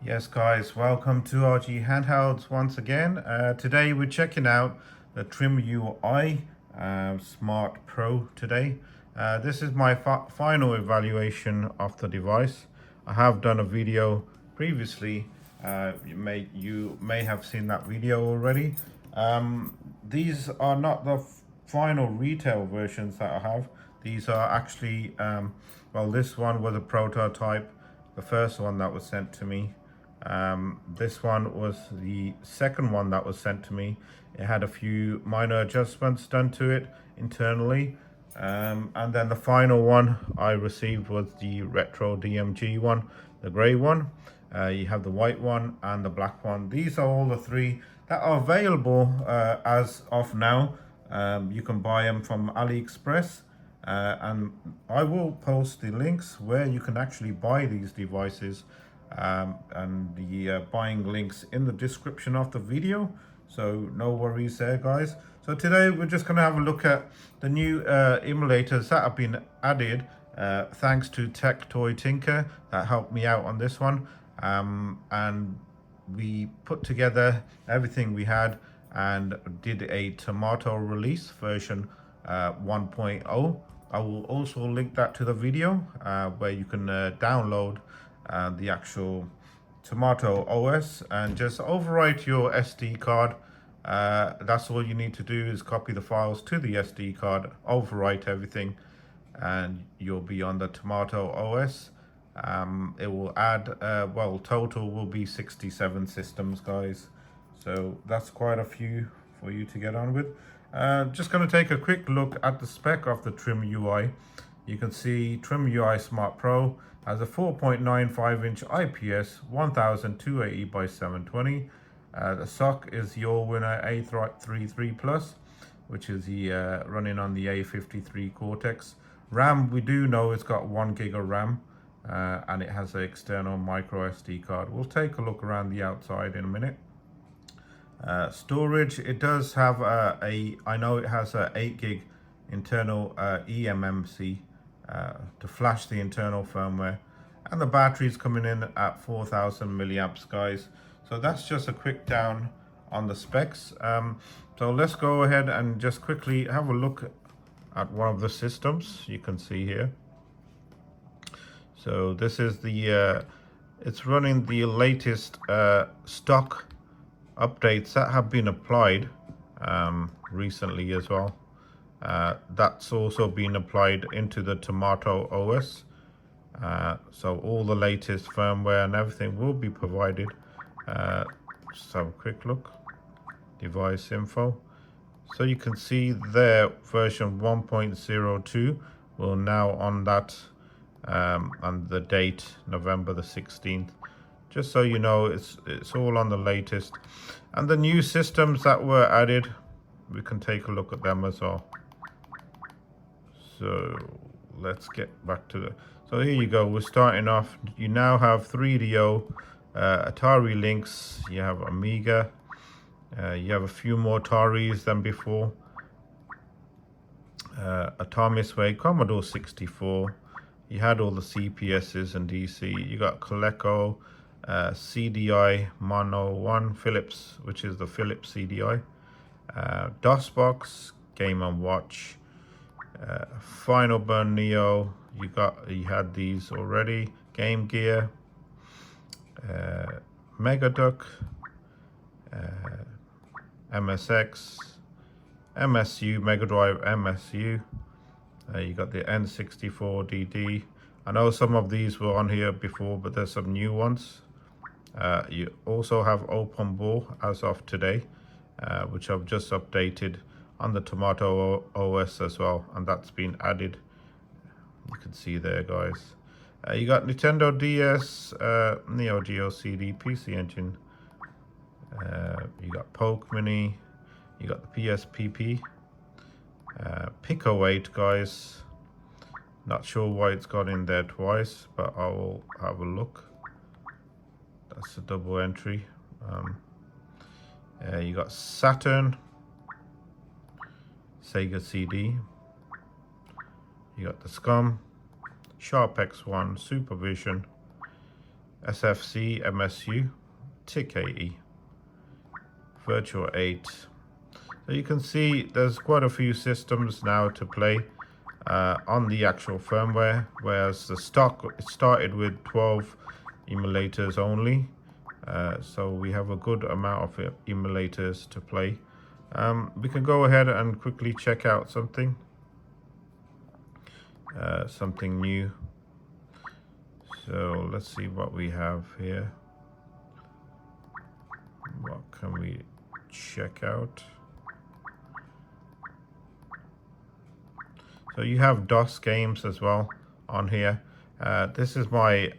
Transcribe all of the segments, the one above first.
Yes, guys, welcome to RGHandhelds once again. Today we're checking out the TrimUI Smart Pro today. This is my final evaluation of the device. I have done a video previously. You may have seen that video already. These are not the final retail versions that I have. These are actually, well, this one was a prototype, the first one that was sent to me. This one was the second one that was sent to me. It had a few minor adjustments done to it internally. And then the final one I received was the retro DMG one, the grey one. You have the white one and the black one. These are all the three that are available as of now. You can buy them from AliExpress. And I will post the links where you can actually buy these devices, and the buying links in the description of the video, so no worries there, guys. So today we're just going to have a look at the new emulators that have been added, thanks to Tech Toy Tinker that helped me out on this one, and we put together everything we had and did a tomato release version 1.0. I will also link that to the video where you can download the actual Tomato OS and just overwrite your SD card. That's all you need to do is copy the files to the SD card, overwrite everything, and you'll be on the Tomato OS. It will add, well, total will be 67 systems, guys. So that's quite a few for you to get on with. Just going to take a quick look at the spec of the TrimUI. You can see TrimUI Smart Pro has a 4.95-inch IPS 1280 by 720. The SoC is your winner A33 Plus, which is the running on the A53 Cortex. RAM, we do know it's got 1 gig of RAM, and it has an external micro SD card. We'll take a look around the outside in a minute. Storage, it does have I know it has a 8 gig internal EMMC to flash the internal firmware, and the battery is coming in at 4000 milliamps, guys. So that's just a quick down on the specs. So let's go ahead and just quickly have a look at one of the systems you can see here. So this is the it's running the latest stock updates that have been applied recently as well. That's also been applied into the Tomato OS. So all the latest firmware and everything will be provided. Just have a quick look. Device info. So you can see there version 1.02 will now on that, and the date November the 16th. Just so you know, it's all on the latest. And the new systems that were added, we can take a look at them as well. So let's get back to the, so here you go, we're starting off. You now have 3DO, Atari Lynx, you have Amiga, you have a few more Ataris than before, Atomisway, Commodore 64, you had all the CPSs and DC, you got Coleco, CDI Mono 1 Philips, which is the Philips CDI, DOSBox, Game & Watch, Final Burn Neo, you had these already, Game Gear, Megaduck, MSX, MSU, Mega Drive MSU, you got the N64DD. I know some of these were on here before, but there's some new ones. You also have OpenBall as of today, which I've just updated on the Tomato OS as well, and that's been added. You can see there, guys. You got Nintendo DS, Neo Geo CD, PC Engine. You got Poke Mini. You got the PSPP. Pico 8, guys. Not sure why it's got in there twice, but I will have a look. That's a double entry. You got Saturn, Sega CD. You got the Scum, Sharp X1, Supervision, SFC, MSU, TIC-AE, Virtual 8. So you can see there's quite a few systems now to play on the actual firmware, whereas the stock, it started with 12 emulators only. So we have a good amount of emulators to play. We can go ahead and quickly check out something new. So let's see what we have here. What can we check out? So you have DOS games as well on here. This is my,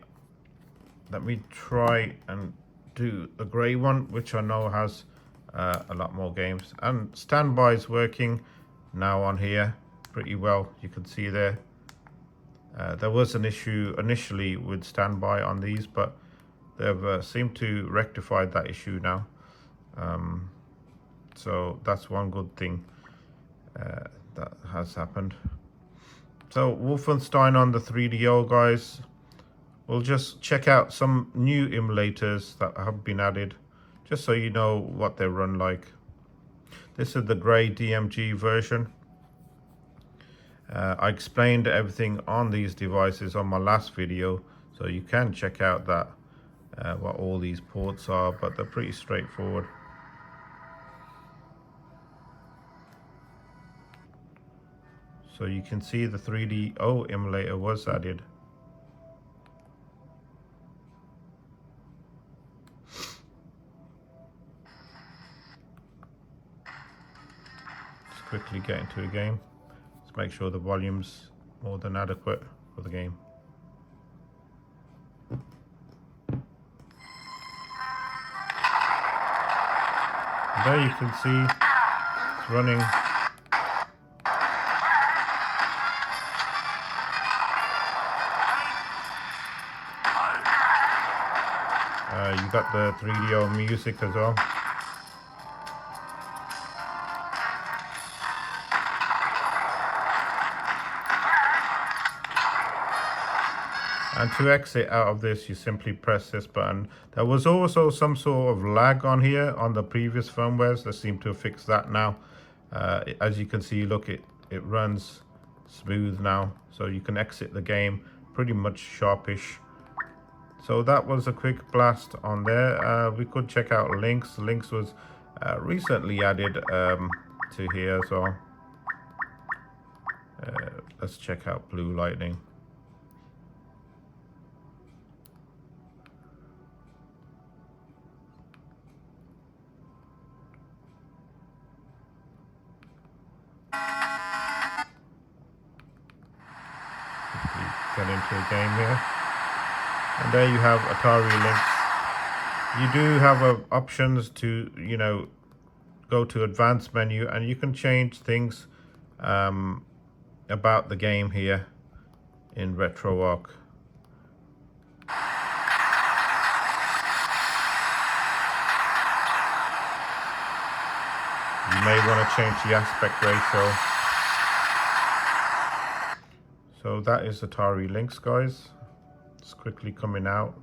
let me try and do the grey one, which I know has a lot more games. And standby is working now on here pretty well. You can see there. There was an issue initially with standby on these, but they've seemed to rectify that issue now. So that's one good thing that has happened. So Wolfenstein on the 3DO, guys. We'll just check out some new emulators that have been added, just so you know what they run like. This is the grey DMG version. I explained everything on these devices on my last video, so you can check out that what all these ports are, but they're pretty straightforward. So you can see the 3DO emulator was added. Let's quickly get into a game. Let's make sure the volume's more than adequate for the game. And there you can see it's running. You got the 3DO music as well. And to exit out of this, you simply press this button. There was also some sort of lag on here on the previous firmwares. They seem to have fixed that now. As you can see, look, it runs smooth now. So you can exit the game pretty much sharpish. So that was a quick blast on there. We could check out Lynx. Lynx was recently added to here as well. Let's check out Blue Lightning. Get into a game here. And there you have Atari Lynx. You do have options to, you know, go to advanced menu, and you can change things about the game here in RetroArch. You may want to change the aspect ratio. So that is Atari Lynx, guys. It's quickly coming out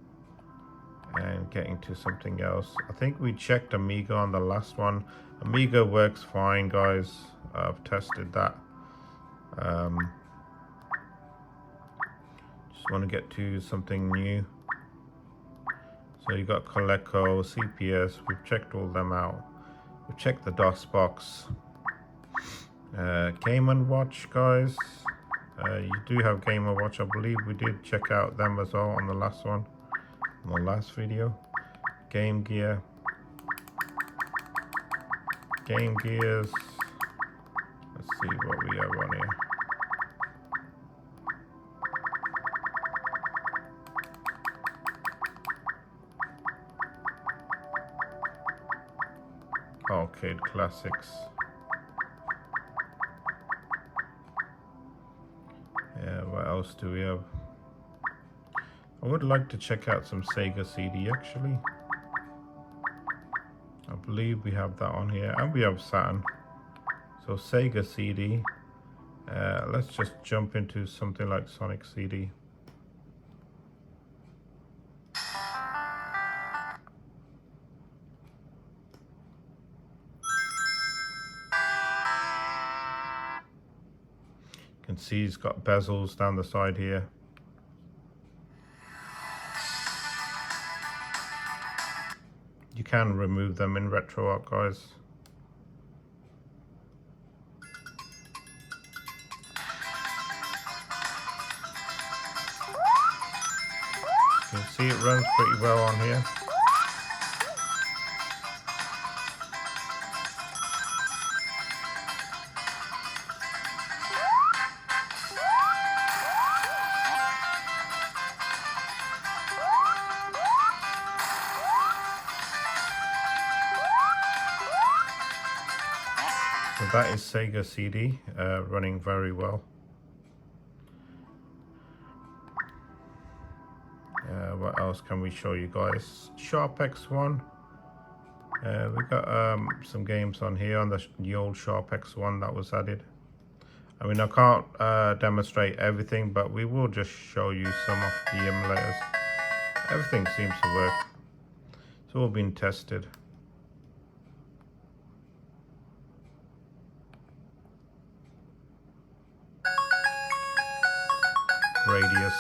and getting to something else. I think we checked Amiga on the last one. Amiga works fine, guys. I've tested that. Just want to get to something new. So you got Coleco, CPS. We've checked all them out. We've checked the DOS box. Game & Watch, guys. You do have Game & Watch. I believe we did check out them as well on the last one, on the last video. Game Gear. Game Gears. Let's see what we have on here. Arcade Classics. What else do we have? I would like to check out some Sega CD actually. I believe we have that on here, and we have Saturn. So Sega CD. Let's just jump into something like Sonic CD. see it's got bezels down the side here. You can remove them in RetroArch, guys. You can see it runs pretty well on here. So that is Sega CD running very well. What else can we show you guys? Sharp X1. We got some games on here on the old Sharp X1 that was added. I mean, I can't demonstrate everything, but we will just show you some of the emulators. Everything seems to work. It's all been tested. Radius.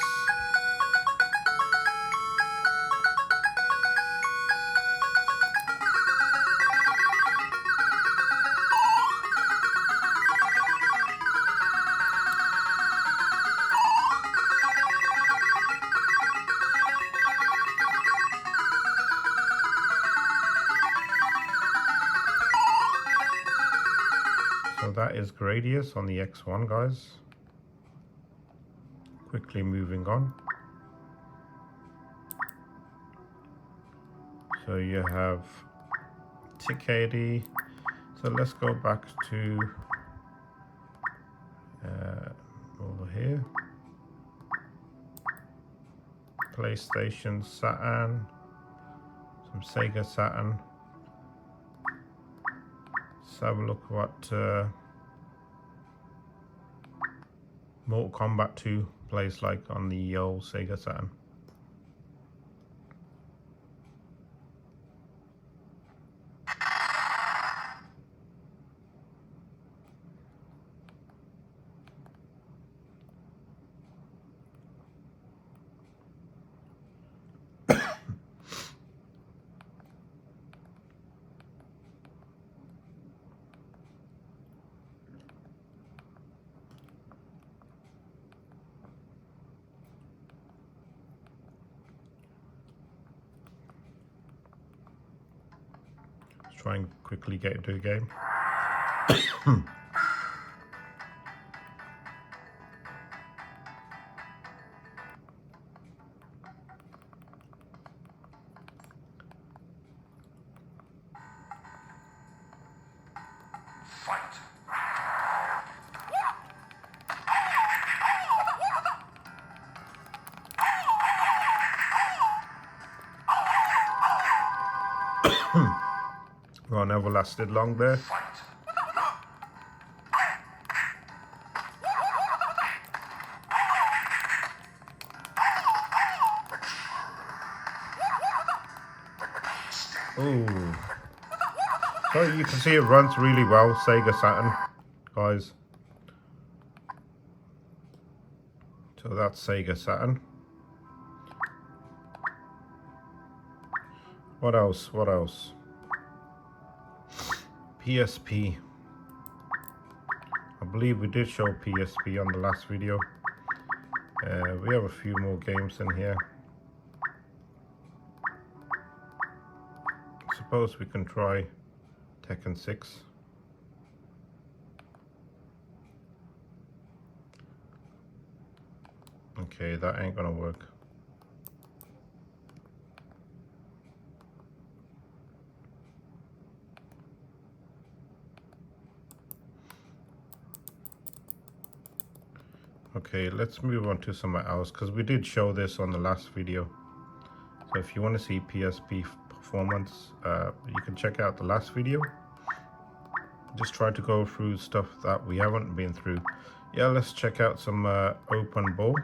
So that is Gradius on the X1, guys. Quickly moving on. So you have TickAD. So let's go back to over here. PlayStation, Saturn, some Sega Saturn. Let's have a look what Mortal Kombat 2 plays like on the old Sega Saturn. Try and quickly get into the game. Well, never lasted long there. Oh, so you can see it runs really well, Sega Saturn, guys. So that's Sega Saturn. What else? What else? PSP. I believe we did show PSP on the last video. We have a few more games in here. Suppose we can try Tekken 6. Okay, that ain't gonna work. Okay, let's move on to somewhere else because we did show this on the last video. So if you want to see PSP performance, you can check out the last video. Just try to go through stuff that we haven't been through. Yeah, let's check out some open ball.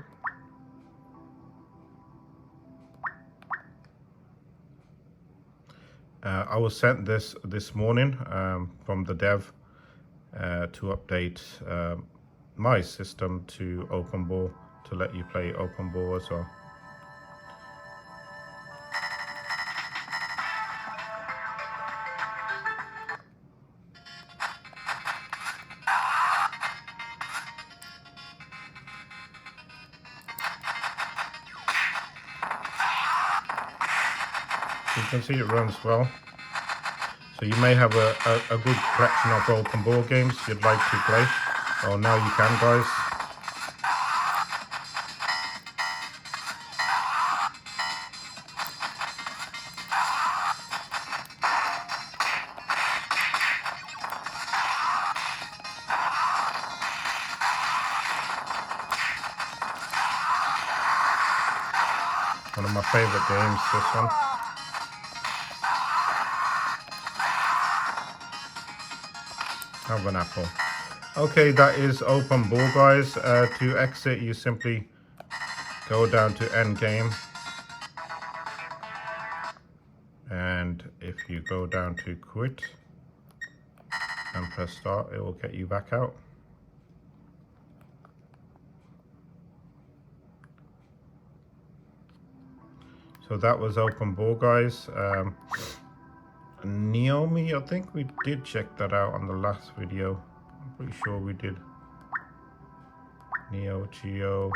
I was sent this morning from the dev to update my system to open ball to let you play open ball as well. You can see it runs well. So you may have a good collection of open ball games you'd like to play. Well, now you can, guys. One of my favorite games, this one. Have an apple. Okay, that is open ball, guys. To exit, you simply go down to end game. And if you go down to quit and press start, it will get you back out. So that was open ball, guys. Naomi, I think we did check that out on the last video. I'm pretty sure we did. Neo Geo.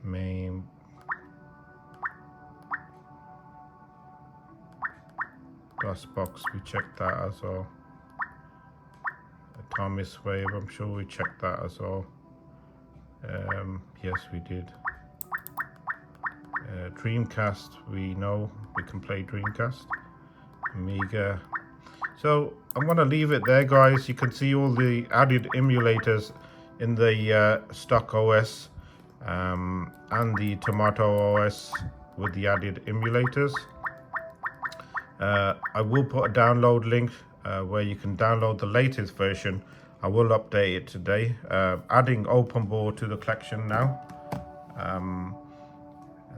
Main. Dustbox, we checked that as well. Thomas Wave, I'm sure we checked that as well. Yes, we did. Dreamcast, we know we can play Dreamcast. Amiga. So I'm going to leave it there, guys. You can see all the added emulators in the stock OS and the Tomato OS with the added emulators. I will put a download link where you can download the latest version. I will update it today, adding open ball to the collection now.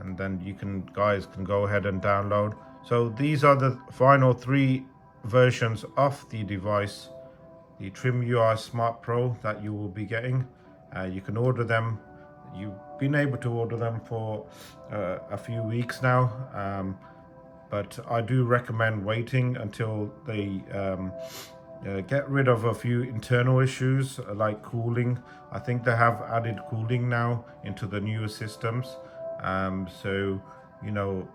And then you guys can go ahead and download. So these are the final 3 versions of the device, the TrimUI Smart Pro that you will be getting. You can order them. You've been able to order them for a few weeks now, but I do recommend waiting until they get rid of a few internal issues like cooling. I think they have added cooling now into the newer systems. So, you know,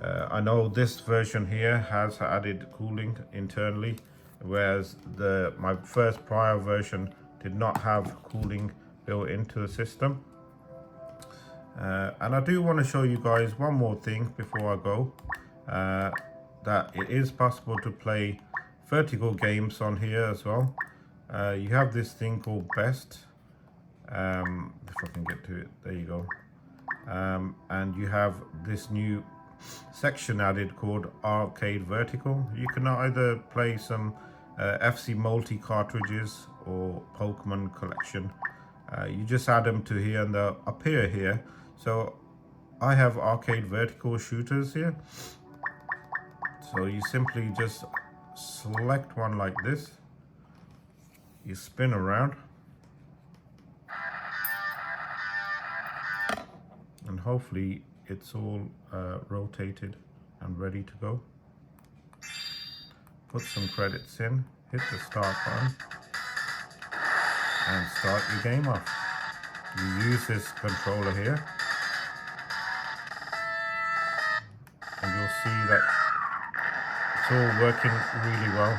I know this version here has added cooling internally, whereas my first prior version did not have cooling built into the system. And I do want to show you guys one more thing before I go, that it is possible to play vertical games on here as well. You have this thing called Best, if I can get to it, there you go. And you have this new section added called Arcade Vertical. You can either play some FC Multi cartridges or Pokemon Collection. You just add them to here and they'll appear here. So I have Arcade Vertical shooters here. So you simply just select one like this. You spin around. And hopefully it's all rotated and ready to go. Put some credits in, hit the start button, and start your game off. You use this controller here, and you'll see that it's all working really well.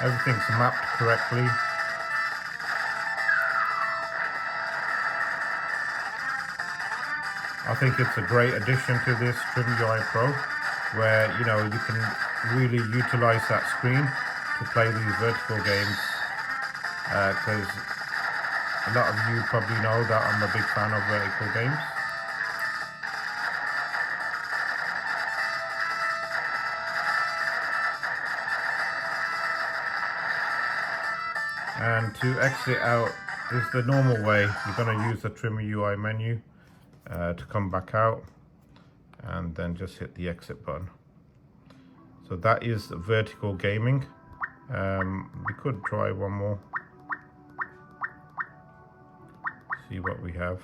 Everything's mapped correctly. I think it's a great addition to this TrimUI Pro, where you can really utilize that screen to play these vertical games. Because a lot of you probably know that I'm a big fan of vertical games. And to exit out is the normal way. You're going to use the TrimUI menu to come back out, and then just hit the exit button. So that is vertical gaming. We could try one more, see what we have.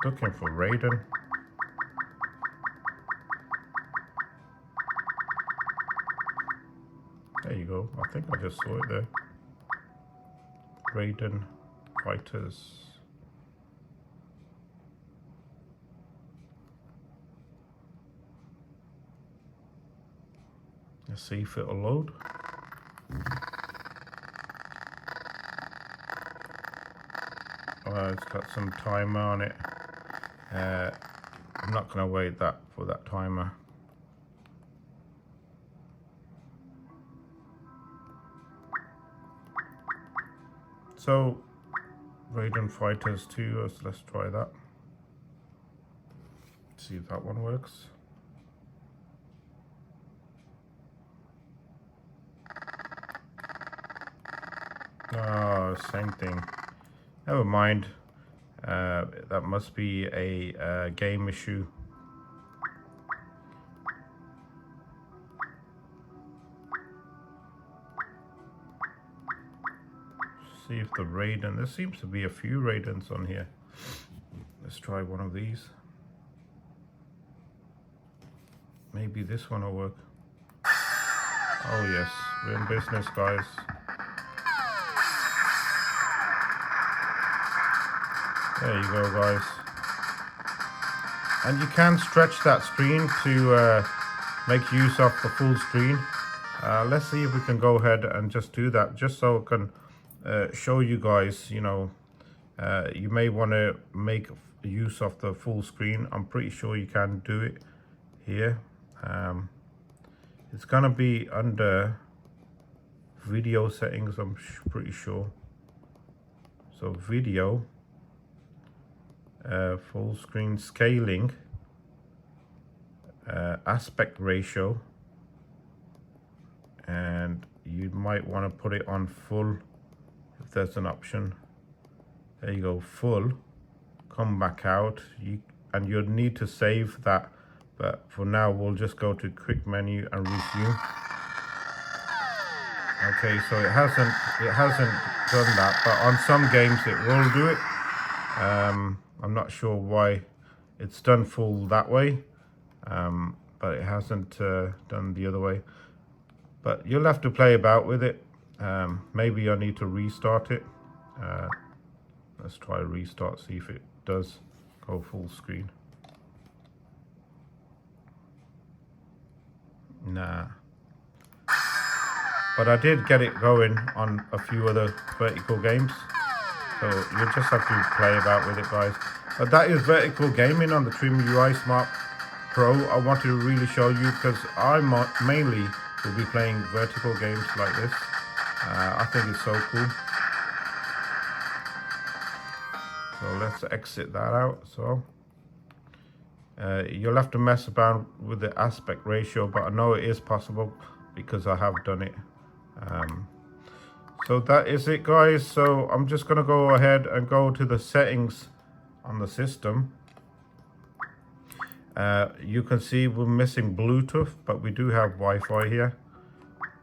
Looking for Raiden. There you go. I think I just saw it there. Raiden Fighters. Let's see if it'll load. It's got some timer on it. I'm not going to wait for that timer. So, Raiden Fighters 2, let's try that. See if that one works. Oh, same thing. Never mind. That must be a game issue. See if the Raiden, there seems to be a few Raidens on here. Let's try one of these. Maybe this one will work. Oh yes, we're in business, guys. There you go, guys. And you can stretch that screen to make use of the full screen. Let's see if we can go ahead and just do that, just so I can show you guys, you know, you may want to make use of the full screen. I'm pretty sure you can do it here. It's gonna be under video settings, I'm pretty sure. So video, full screen scaling, aspect ratio, and you might want to put it on full if there's an option. There you go, full. Come back out, and you'll need to save that, but for now we'll just go to quick menu and resume. Okay, so it hasn't done that, but on some games it will do it. I'm not sure why it's done full that way, but it hasn't done the other way. But you'll have to play about with it. Maybe I need to restart it. Let's try restart, see if it does go full screen. Nah. But I did get it going on a few other vertical games. So you just have to play about with it, guys. But that is vertical gaming on the TrimUI Smart Pro. I wanted to really show you because I mainly will be playing vertical games like this. I think it's so cool. So let's exit that out. So you'll have to mess about with the aspect ratio, but I know it is possible because I have done it. So that is it, guys. So I'm just gonna go ahead and go to the settings on the system. You can see we're missing Bluetooth, but we do have Wi-Fi here.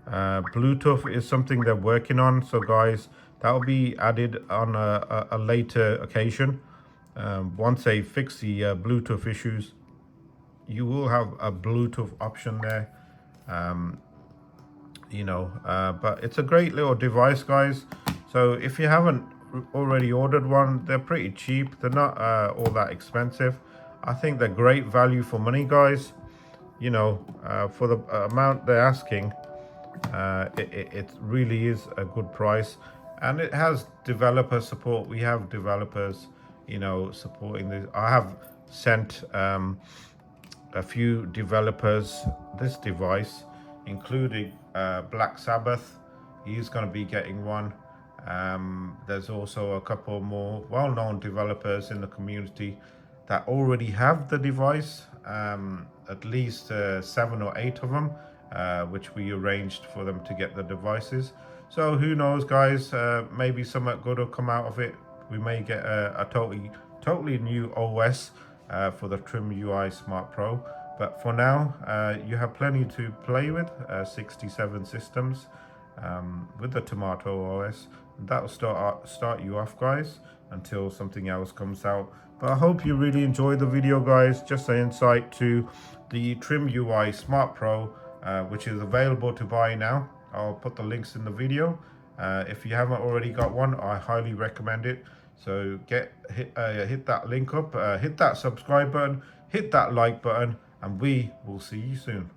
Bluetooth is something they're working on, so guys, that will be added on a later occasion. Once they fix the Bluetooth issues, you will have a Bluetooth option there. You know, but it's a great little device, guys. So if you haven't already ordered one, they're pretty cheap. They're not all that expensive. I think they're great value for money, guys. You know, for the amount they're asking, it really is a good price, and it has developer support. We have developers, you know, supporting this. I have sent a few developers this device, including Black Sabbath. He's going to be getting one. There's also a couple more well-known developers in the community that already have the device, at least 7 or 8 of them, which we arranged for them to get the devices. So who knows, guys, maybe something good will come out of it. We may get a totally new OS for the TrimUI Smart Pro. But for now, you have plenty to play with, 67 systems with the Tomato OS. That'll start you off, guys, until something else comes out. But I hope you really enjoyed the video, guys. Just an insight to the TrimUI Smart Pro, which is available to buy now. I'll put the links in the video. If you haven't already got one, I highly recommend it. So hit that link up, hit that subscribe button, hit that like button, and we will see you soon.